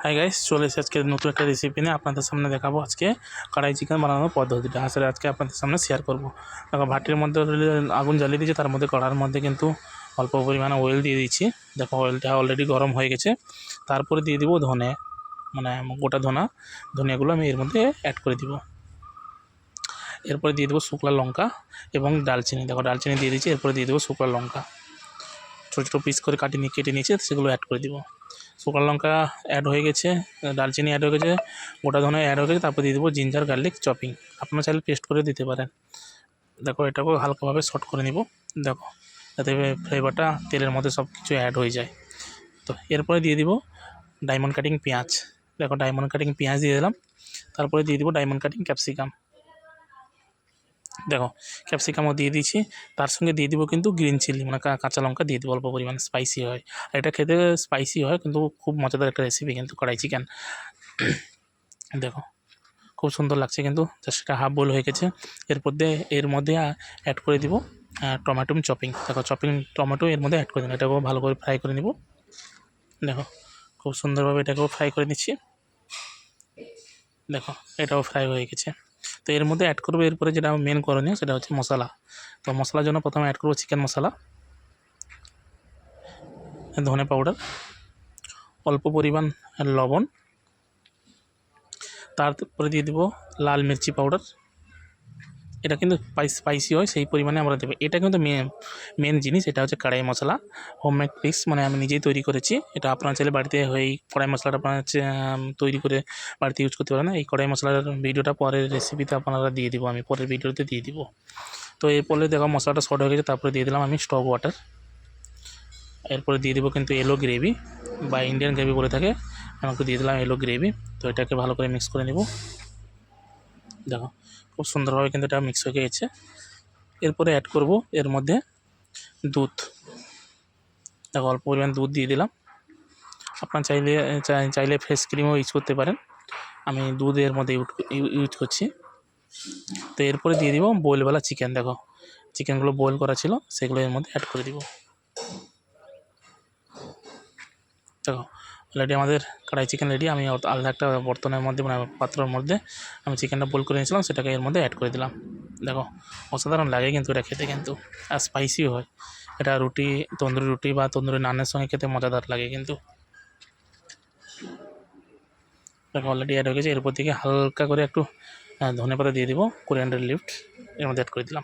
Hi guys, চলে এসেছি আজকে নতুন একটা রেসিপি নিয়ে আপনাদের সামনে দেখাবো। আজকে কড়াই চিকেন বানানোর পদ্ধতিটা আসলে আজকে আপনাদের সামনে শেয়ার করব। দেখো, ভাটির মধ্যে আগুন জ্বালিয়ে দিয়েছি, তার মধ্যে কড়ার মধ্যে কিন্তু অল্প পরিমাণে অয়েল দিয়ে দিচ্ছি। দেখো, অয়েলটা অলরেডি গরম হয়ে গেছে। তারপরে দিয়ে দিব ধনে, মানে গোটা ধনিয়াগুলো আমি এর মধ্যে অ্যাড করে দিব। এরপরে দিয়ে দেবো শুকনো লঙ্কা এবং ডালচিনি। দেখো, ডালচিনি দিয়ে দিচ্ছি। এরপরে দিয়ে দেবো শুকনো লঙ্কা, ছোটো ছোটো পিস করে কেটে নিয়েছি, সেগুলো অ্যাড করে দিব। শুকনো লঙ্কা অ্যাড হয়ে গেছে, দারচিনি অ্যাড হয়ে গেছে, গোটা ধনে অ্যাড হয়ে গেছে। তারপর দিয়ে দেবো জিঞ্জার গার্লিক চপিং, আপনারা চাইলে পেস্ট করে দিতে পারেন। দেখো, এটাকেও হালকাভাবে শর্ট করে নিব। দেখো, যাতে ফ্লেভারটা তেলের মধ্যে সব কিছু অ্যাড হয়ে যায়। তো এরপরে দিয়ে দিব ডায়মন্ড কাটিং পেঁয়াজ। দেখো, ডায়মন্ড কাটিং পেঁয়াজ দিয়ে দিলাম। তারপরে দিয়ে দিব ডায়মন্ড কাটিং ক্যাপসিকাম। দেখো, ক্যাপসিকামও দিয়ে দিয়েছি। তার সঙ্গে দিয়ে দিব কিন্তু গ্রিন চিলি, মানে কাঁচা লঙ্কা দিয়ে দিব অল্প পরিমাণে, স্পাইসি হয়। আর এটা খেতে স্পাইসি হয়, কিন্তু খুব মজাদার একটা রেসিপি কিন্তু কড়াই চিকেন। দেখো, খুব সুন্দর লাগছে কিন্তু। সেটা হাফ বয়েল হয়ে গেছে। এর মধ্যে অ্যাড করে দিব টমেটো চপিং। দেখো, টমেটো এর মধ্যে অ্যাড করে দিন। এটাকেও ভালো করে ফ্রাই করে নিব। দেখো, খুব সুন্দরভাবে এটাকেও ফ্রাই করে নিচ্ছি। দেখো, এটাও ফ্রাই হয়ে গেছে। তো এর মধ্যে অ্যাড করবো এরপরে যেটা মেন করণীয়, সেটা হচ্ছে মশলা। তো মশলার জন্য প্রথমে অ্যাড করবো চিকেন মশলা, ধনে পাউডার, অল্প পরিমাণ লবণ, তারপরে দিয়ে দেবো লাল মির্চি পাউডার। এটা কিন্তু স্পাইসি হয়, সেই পরিমাণে আমরা দেবো। এটা কিন্তু মেন জিনিস, এটা হচ্ছে কড়াই মশলা, হোমমেড মিক্স, মানে আমি নিজেই তৈরি করেছি। এটা আপনারা চাইলে বাড়িতে এই কড়াই মশলাটা আপনারা তৈরি করে বাড়িতে ইউজ করতে পারেন। এই কড়াই মশলার ভিডিওটা পরের রেসিপিতে আপনারা দিয়ে দিব, আমি পরের ভিডিওতে দিয়ে দিব। তো এরপরে দেখো, মশলাটা শর্ট হয়ে গেছে। তারপরে দিয়ে দিলাম আমি স্টক ওয়াটার। এরপরে দিয়ে দেবো কিন্তু এলো গ্রেভি, বা ইন্ডিয়ান গ্রেভি বলে থাকে, আমাকে দিয়ে দিলাম এলো গ্রেভি। তো এটাকে ভালো করে মিক্স করে নেব। দেখো, খুব সুন্দরভাবে কিন্তু এটা মিক্স হয়ে গেছে। এরপরে অ্যাড করব এর মধ্যে দুধ। দেখো, অল্প পরিমাণ দুধ দিয়ে দিলাম। আপনার চাইলে ফ্রেশ ক্রিমও ইউজ করতে পারেন, আমি দুধ এর মধ্যে ইউজ করছি। তো এরপরে দিয়ে দিব বয়েলওয়ালা চিকেন। দেখো, চিকেনগুলো বয়েল করা ছিল, সেগুলো এর মধ্যে অ্যাড করে দিব। দেখো, অলরেডি আমাদের কড়াই চিকেন রেডি। আমি আলাদা একটা বর্তনের মধ্যে, মানে পাত্রের মধ্যে আমি চিকেনটা বয়েল করে নিয়েছিলাম, সেটাকে এর মধ্যে অ্যাড করে দিলাম। দেখো, অসাধারণ লাগে কিন্তু এটা খেতে, কিন্তু আর স্পাইসিও হয়। এটা তন্দুরি রুটি বা তন্দুরি নানের সঙ্গে খেতে মজাদার লাগে কিন্তু। দেখো, অলরেডি অ্যাড হয়ে গেছে। এরপর থেকে হালকা করে একটু ধনেপাতা দিয়ে দিব, কোরিয়ান্ডার লিভস এর মধ্যে অ্যাড করে দিলাম।